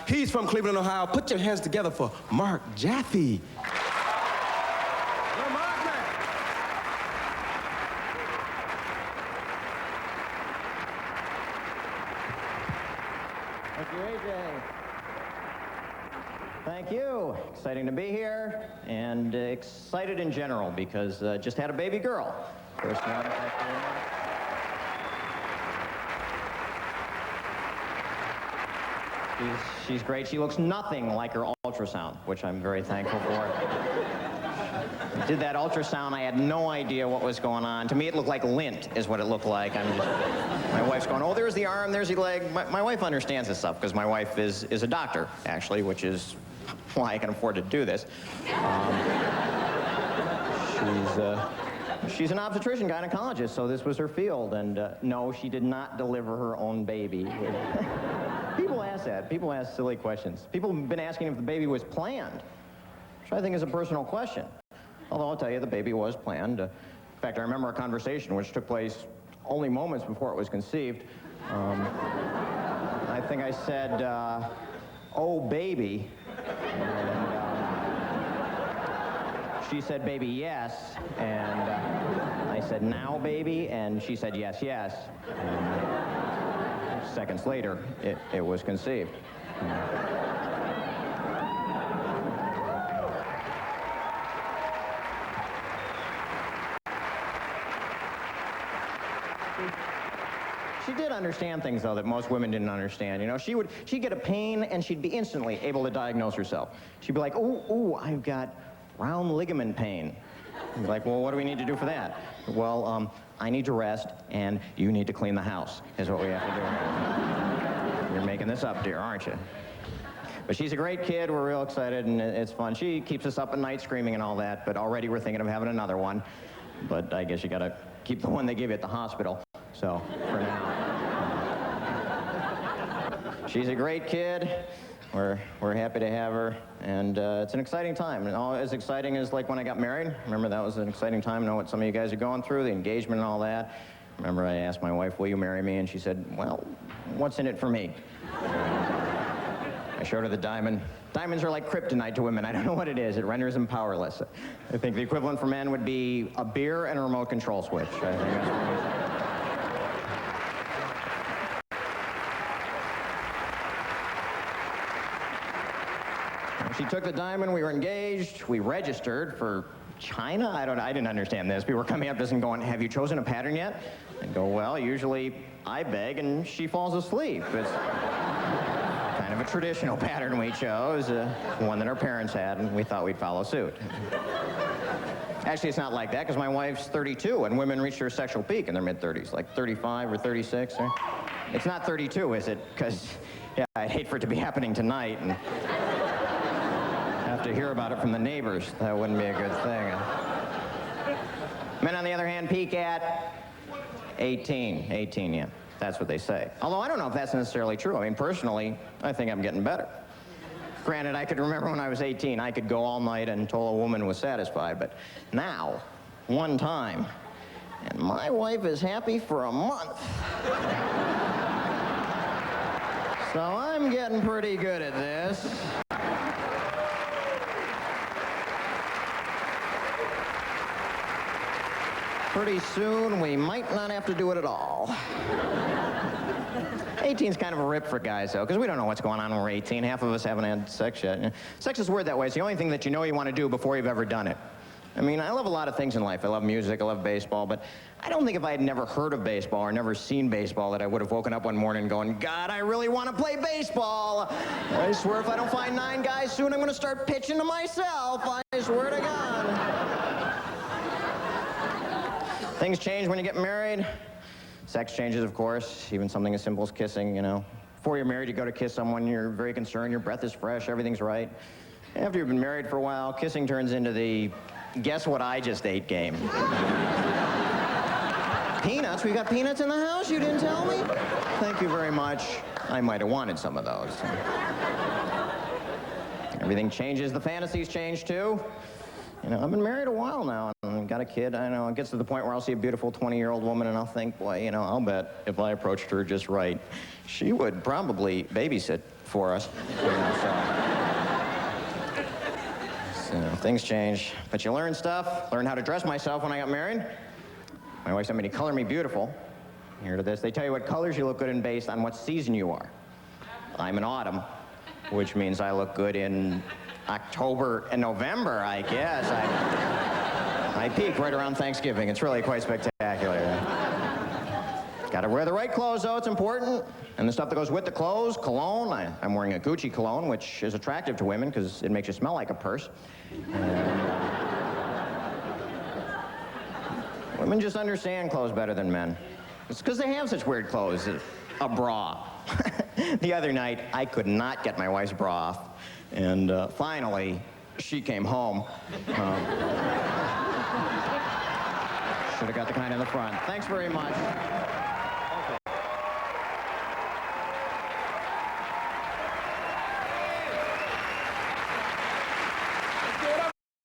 He's from Cleveland, Ohio. Put your hands together for Mark Jaffe. Thank you, AJ. Thank you. Exciting to be here, and excited in general because just had a baby girl. First one. Thank you very much. She's great. She looks nothing like her ultrasound, which I'm very thankful for. Did that ultrasound, I had no idea what was going on. To me, it looked like lint is what it looked like. My wife's going, oh, there's the arm, there's the leg. My wife understands this stuff because my wife is a doctor, actually, which is why I can afford to do this. She's an obstetrician gynecologist, so this was her field. And no, she did not deliver her own baby. People ask that. People ask silly questions. People have been asking if the baby was planned, which I think is a personal question. Although I'll tell you, the baby was planned. In fact, I remember a conversation which took place only moments before it was conceived. I think I said, oh, baby. And, she said, baby, yes. And I said, now, baby? And she said, yes, yes. And, seconds later, it was conceived. She did understand things, though, that most women didn't understand. You know, she'd get a pain, and she'd be instantly able to diagnose herself. She'd be like, ooh, I've got round ligament pain. I'd be like, well, what do we need to do for that? Well, I need to rest, and you need to clean the house, is what we have to do. You're making this up, dear, aren't you? But she's a great kid. We're real excited, and it's fun. She keeps us up at night screaming and all that, but already we're thinking of having another one. But I guess you got to keep the one they give you at the hospital. So, for now. She's a great kid. We're happy to have her, and it's an exciting time. And all as exciting as like when I got married. Remember, that was an exciting time. I know what some of you guys are going through, the engagement and all that. Remember, I asked my wife, will you marry me? And she said, well, what's in it for me? I showed her the diamond. Diamonds are like kryptonite to women. I don't know what it is. It renders them powerless. I think the equivalent for men would be a beer and a remote control switch. I think that's what it is. She took the diamond, we were engaged, we registered for China. I didn't understand this. People were coming up to us and going, have you chosen a pattern yet? And go, well, usually I beg and she falls asleep. It's kind of a traditional pattern we chose, one that our parents had, and we thought we'd follow suit. Actually, it's not like that, because my wife's 32, and women reach their sexual peak in their mid-30s, like 35 or 36. Or... It's not 32, is it? Because, yeah, I'd hate for it to be happening tonight, and have to hear about it from the neighbors. That wouldn't be a good thing. Men, on the other hand, peak at 18. 18, yeah. That's what they say. Although I don't know if that's necessarily true. I mean, personally, I think I'm getting better. Granted, I could remember when I was 18, I could go all night until a woman was satisfied. But now, one time, and my wife is happy for a month. So I'm getting pretty good at this. Pretty soon, we might not have to do it at all. 18's kind of a rip for guys, though, because we don't know what's going on when we're 18. Half of us haven't had sex yet. Sex is weird that way. It's the only thing that you know you want to do before you've ever done it. I mean, I love a lot of things in life. I love music, I love baseball, but I don't think if I had never heard of baseball or never seen baseball that I would have woken up one morning going, God, I really want to play baseball. I swear if I don't find 9 guys soon, I'm going to start pitching to myself. I swear to God. Things change when you get married. Sex changes, of course, even something as simple as kissing, you know. Before you're married, you go to kiss someone, you're very concerned, your breath is fresh, everything's right. After you've been married for a while, kissing turns into the guess what I just ate game. Peanuts? We got peanuts in the house? You didn't tell me? Thank you very much. I might have wanted some of those. Everything changes, the fantasies change too. You know, I've been married a while now, and got a kid. I know it gets to the point where I'll see a beautiful 20-year-old woman and I'll think, boy, I'll bet if I approached her just right, she would probably babysit for us. So things change, but you learn stuff. Learned how to dress myself when I got married. My wife sent me to Color Me Beautiful. Here to this. They tell you what colors you look good in based on what season you are. I'm in autumn, which means I look good in October and November, I guess. I peak right around Thanksgiving. It's really quite spectacular. Gotta wear the right clothes, though. It's important. And the stuff that goes with the clothes, cologne. I'm wearing a Gucci cologne, which is attractive to women because it makes you smell like a purse. Women just understand clothes better than men. It's because they have such weird clothes. A bra. The other night, I could not get my wife's bra off. And finally, she came home. Should have got the kind in the front. Thanks very much.